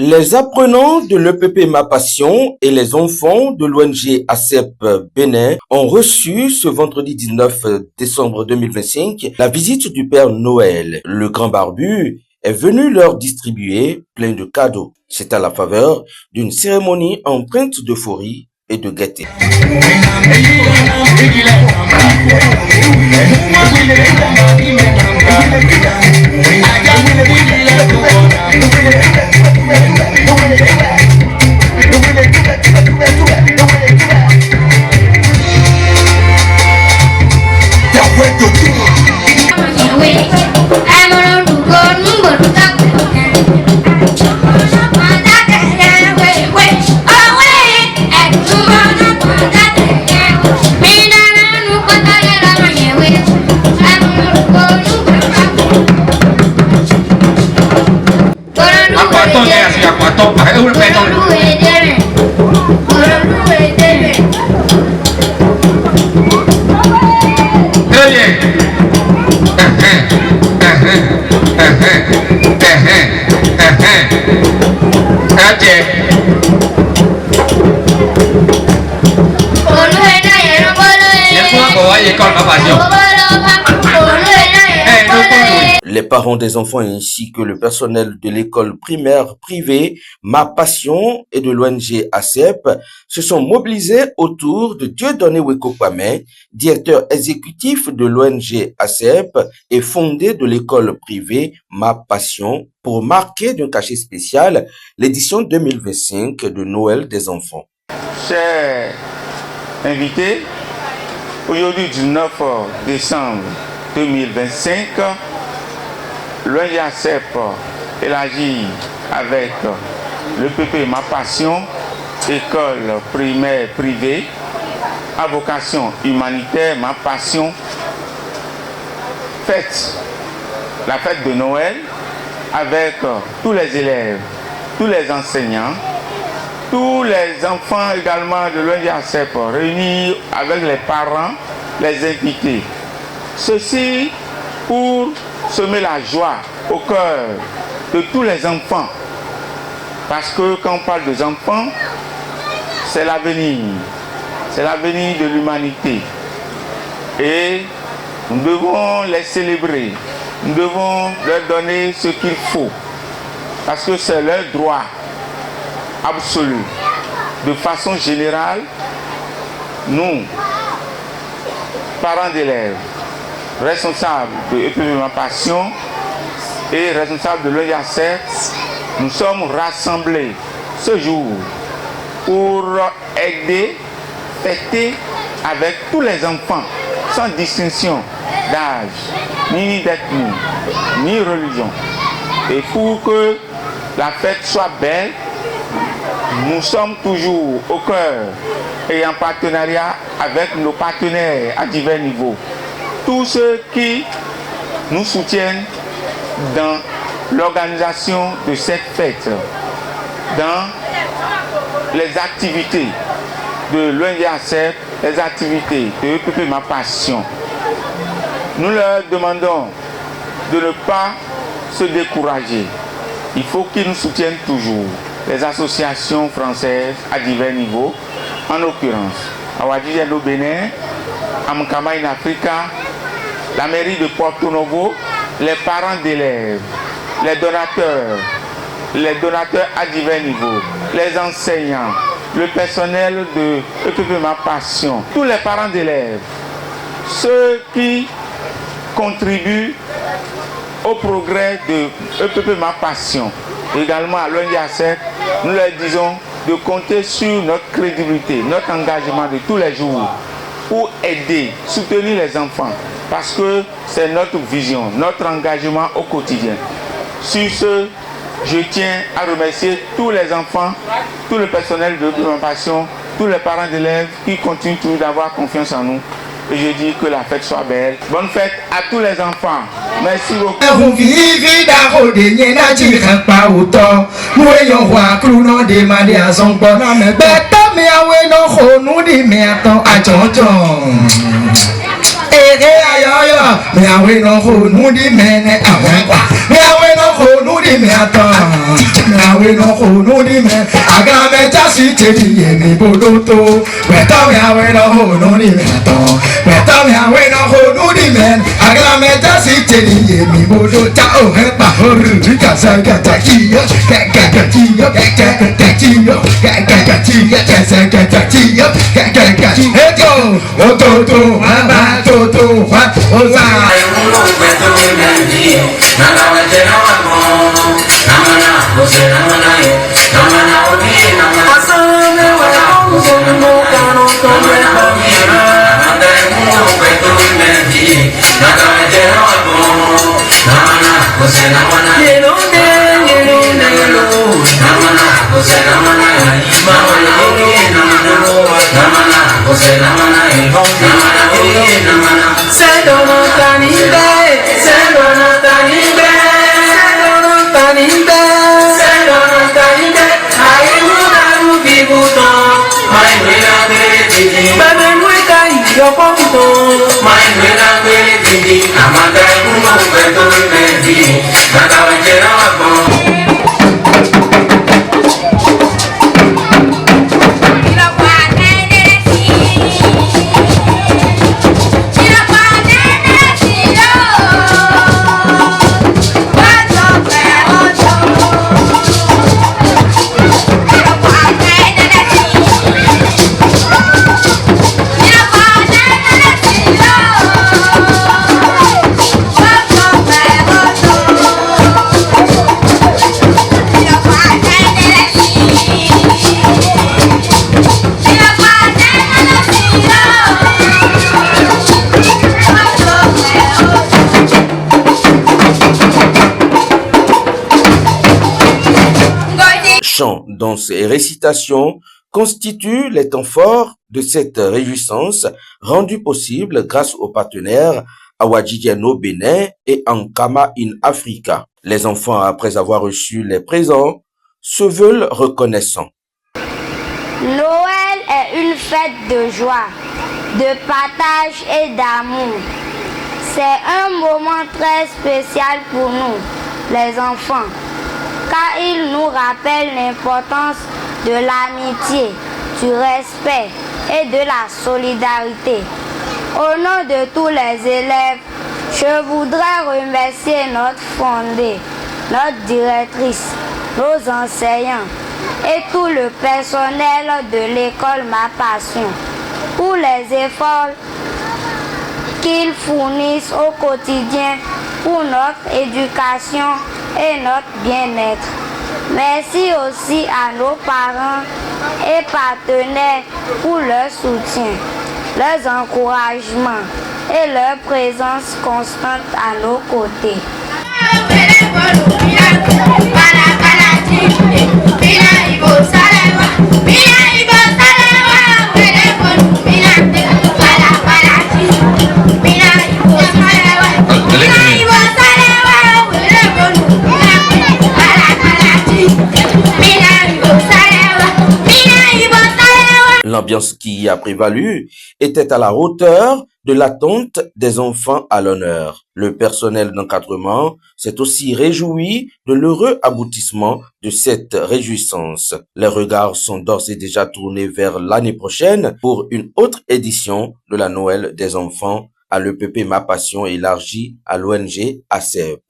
Les apprenants de l'EPP Ma Passion et les enfants de l'ONG ACEP Bénin ont reçu ce vendredi 19 décembre 2025 la visite du Père Noël. Le grand barbu est venu leur distribuer plein de cadeaux. C'est à la faveur d'une cérémonie empreinte d'euphorie et de gaieté. Les parents des enfants ainsi que le personnel de l'école primaire privée Ma Passion et de l'ONG ACEP se sont mobilisés autour de Dieudonné Weko Kwame, directeur exécutif de l'ONG ACEP et fondé de l'école privée Ma Passion, pour marquer d'un cachet spécial l'édition 2025 de Noël des enfants. Chers invités, aujourd'hui 19 décembre 2025, l'ONG ACEP élargie avec l'EPP Ma Passion, école primaire privée, à vocation humanitaire Ma Passion, fête la fête de Noël avec tous les élèves, tous les enseignants, tous les enfants également de l'ONG ACEP réunis avec les parents, les invités. Ceci pour semer la joie au cœur de tous les enfants. Parce que quand on parle des enfants, c'est l'avenir. C'est l'avenir de l'humanité. Et nous devons les célébrer. Nous devons leur donner ce qu'il faut. Parce que c'est leur droit absolu. De façon générale, nous, parents d'élèves, responsables de l'EPP Ma Passion et responsables de l'ONG ACEP, nous sommes rassemblés ce jour pour aider, fêter avec tous les enfants, sans distinction d'âge, ni d'ethnie, ni religion. Et pour que la fête soit belle, nous sommes toujours au cœur et en partenariat avec nos partenaires à divers niveaux. Tous ceux qui nous soutiennent dans l'organisation de cette fête, dans les activités de l'ONG ACEP, les activités de l'EPP Ma Passion. Nous leur demandons de ne pas se décourager. Il faut qu'ils nous soutiennent toujours. Les associations françaises à divers niveaux, en l'occurrence Awadji au Bénin, Amkama in Africa, la mairie de Porto Novo, les parents d'élèves, les donateurs à divers niveaux, les enseignants, le personnel de l'EPP Ma Passion, tous les parents d'élèves, ceux qui contribuent au progrès de l'EPP Ma Passion, également à l'ONG ACEP, nous leur disons de compter sur notre crédibilité, notre engagement de tous les jours pour aider, soutenir les enfants, parce que c'est notre vision, notre engagement au quotidien. Sur ce, je tiens à remercier tous les enfants, tout le personnel de l'EPP Ma Passion, tous les parents d'élèves qui continuent toujours d'avoir confiance en nous. Et je dis que la fête soit belle. Bonne fête à tous les enfants. Merci beaucoup. ere ayoyo me awe no ho nu di mene awe me awe no ho nu di me ata me awe no ho nu di me aga me jasi tedi ye mi bodoto beta me awe no ho nu di me ata beta me awe no ho nu di me aga me jasi tedi ye mi bodoto o he pa ho ru ka sa ka ta ki yo ka ki yo ka ki yo ka ki yo ka sa ka ki yo ka he go o to mama to wa o sa Chants, danses et récitations constituent les temps forts de cette réjouissance rendue possible grâce aux partenaires Awadjidiano Bénin et Ankama in Africa. Les enfants, après avoir reçu les présents, se veulent reconnaissants. Noël est une fête de joie, de partage et d'amour. C'est un moment très spécial pour nous, les enfants, car il nous rappelle l'importance de l'amitié, du respect et de la solidarité. Au nom de tous les élèves, je voudrais remercier notre fondée, notre directrice, nos enseignants et tout le personnel de l'école Ma Passion pour les efforts qu'ils fournissent au quotidien pour notre éducation et notre bien-être. Merci aussi à nos parents et partenaires pour leur soutien, leurs encouragements et leur présence constante à nos côtés. L'ambiance qui y a prévalu était à la hauteur de l'attente des enfants à l'honneur. Le personnel d'encadrement s'est aussi réjoui de l'heureux aboutissement de cette réjouissance. Les regards sont d'ores et déjà tournés vers l'année prochaine pour une autre édition de la Noël des enfants à l'EPP Ma Passion élargie à l'ONG ACEP.